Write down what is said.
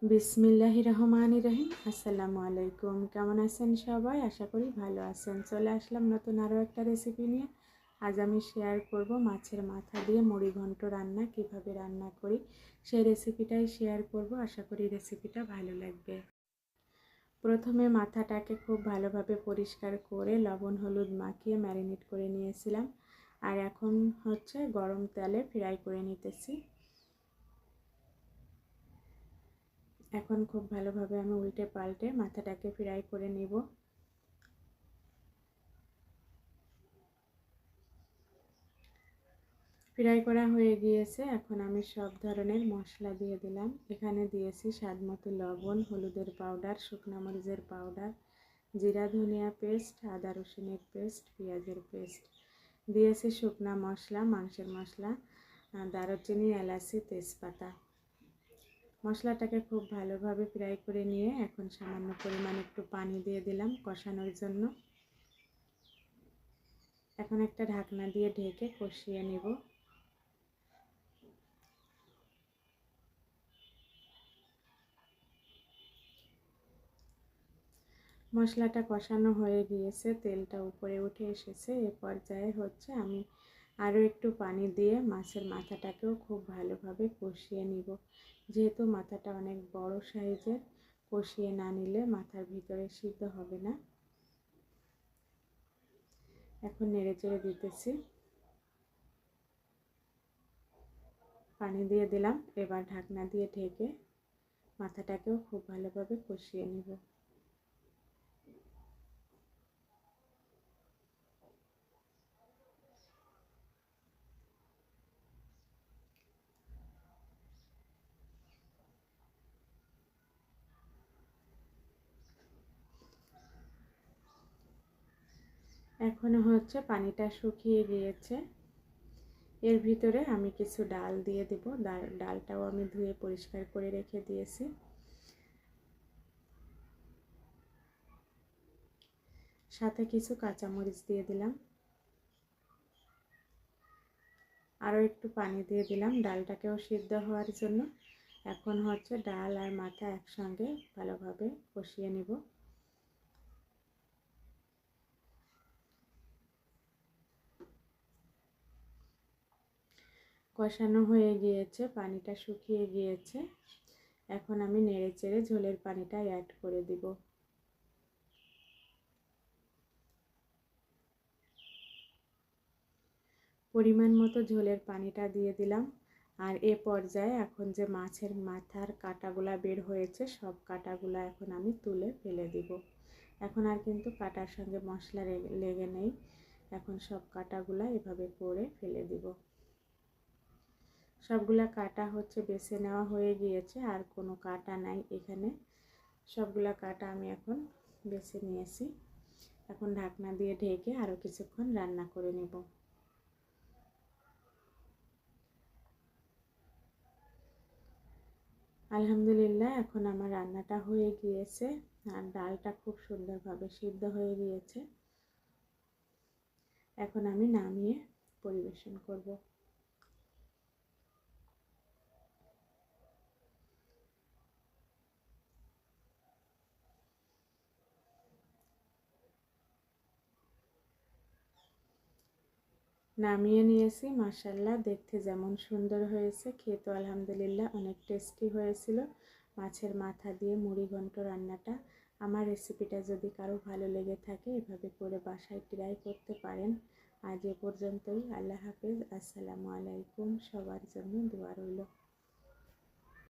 বিসমিল্লাহির রহমানির রহিম। আসসালামু আলাইকুম। কেমন আছেন সবাই? আশা করি ভালো আছেন। চলে আসলাম নতুন আরও একটা রেসিপি নিয়ে। আজ আমি শেয়ার করব মাছের মাথা দিয়ে মুড়ি ঘন্ট রান্না কিভাবে রান্না করি সেই রেসিপিটাই শেয়ার করব। আশা করি রেসিপিটা ভালো লাগবে। প্রথমে মাথাটাকে খুব ভালোভাবে পরিষ্কার করে লবণ হলুদ মাখিয়ে ম্যারিনেট করে নিয়েছিলাম, আর এখন হচ্ছে গরম তেলে ফ্রাই করে নিতেছি। এখন খুব ভালোভাবে আমি উল্টে পাল্টে মাথাটাকে ফ্রাই করে নিব। ফ্রাই করা হয়ে গিয়েছে। এখন আমি সব ধরনের মশলা দিয়ে দিলাম। এখানে দিয়েছি স্বাদ মতো লবণ, হলুদের পাউডার, শুকনো মরিচের পাউডার, জিরা ধনিয়া পেস্ট, আদা রসুনের পেস্ট, পেঁয়াজের পেস্ট, দিয়েছি শুকনা মশলা, মাংসের মশলা, দারুচিনি, এলাচি, তেজপাতা। মশলাটাকে খুব ভালোভাবে ফ্রাই করে নিয়ে এখন সামান্য পরিমাণ একটু পানি দিয়ে দিলাম কষানোর জন্য। এখন একটা ঢাকনা দিয়ে ঢেকে কষিয়ে নেব। মশলাটা কষানো হয়ে গিয়েছে, তেলটা উপরে উঠে এসেছে। এ পর্যায়ে হচ্ছে আমি আরও একটু পানি দিয়ে মাছের মাথাটাকেও খুব ভালোভাবে কষিয়ে নিব। যেহেতু মাথাটা অনেক বড় সাইজের, কষিয়ে না নিলে মাথার ভিতরে সিদ্ধ হবে না। এখন নেড়ে চেড়ে দিতেছি, পানি দিয়ে দিলাম। এবার ঢাকনা দিয়ে ঢেকে মাথাটাকেও খুব ভালোভাবে কষিয়ে নিব। এখন হচ্ছে পানিটা শুকিয়ে গিয়েছে। এর ভিতরে আমি কিছু ডাল দিয়ে দেব। ডালটাও আমি ধুয়ে পরিষ্কার করে রেখে দিয়েছি। সাথে কিছু কাঁচামরিচ দিয়ে দিলাম। আরও একটু পানি দিয়ে দিলাম ডালটাকেও সিদ্ধ হওয়ার জন্য। এখন হচ্ছে ডাল আর মাথা একসঙ্গে ভালোভাবে কষিয়ে নিব। কষানো হয়ে গিয়েছে, পানিটা শুকিয়ে গিয়েছে। এখন আমি নেড়ে চেড়ে ঝোলের পানিটা অ্যাড করে দিব। পরিমাণ মতো ঝোলের পানিটা দিয়ে দিলাম। আর এ পর্যায়ে এখন যে মাছের মাথার কাঁটাগুলা বের হয়েছে, সব কাঁটাগুলা এখন আমি তুলে ফেলে দিব। এখন আর কিন্তু কাঁটার সঙ্গে মশলা লেগে নেই। এখন সব কাঁটাগুলা এভাবে করে ফেলে দিব। সবগুলা কাঁটা হচ্ছে বেছে নেওয়া হয়ে গিয়েছে, আর কোনো কাঁটা নাই এখানে। সবগুলা কাঁটা আমি এখন বেছে নিয়েছি। এখন ঢাকনা দিয়ে ঢেকে আরও কিছুক্ষণ রান্না করে নেব। আলহামদুলিল্লাহ, এখন আমার রান্নাটা হয়ে গিয়েছে আর ডালটা খুব সুন্দরভাবে সিদ্ধ হয়ে গিয়েছে। এখন আমি নামিয়ে পরিবেশন করব। নামিয়ে নিয়েছি। মাশাআল্লাহ, দেখতে যেমন সুন্দর হয়েছে, খেতে আলহামদুলিল্লাহ অনেক টেস্টি হয়েছিল। মাছের মাথা দিয়ে মুড়ি ঘন্ট রান্নাটা। আমার রেসিপিটা যদি কারো ভালো লেগে থাকে, এভাবে করে বাসায় ট্রাই করতে পারেন। আজ এ পর্যন্তই। আল্লাহ হাফেজ। আসসালামু আলাইকুম। সবার জন্য দোয়া রইল।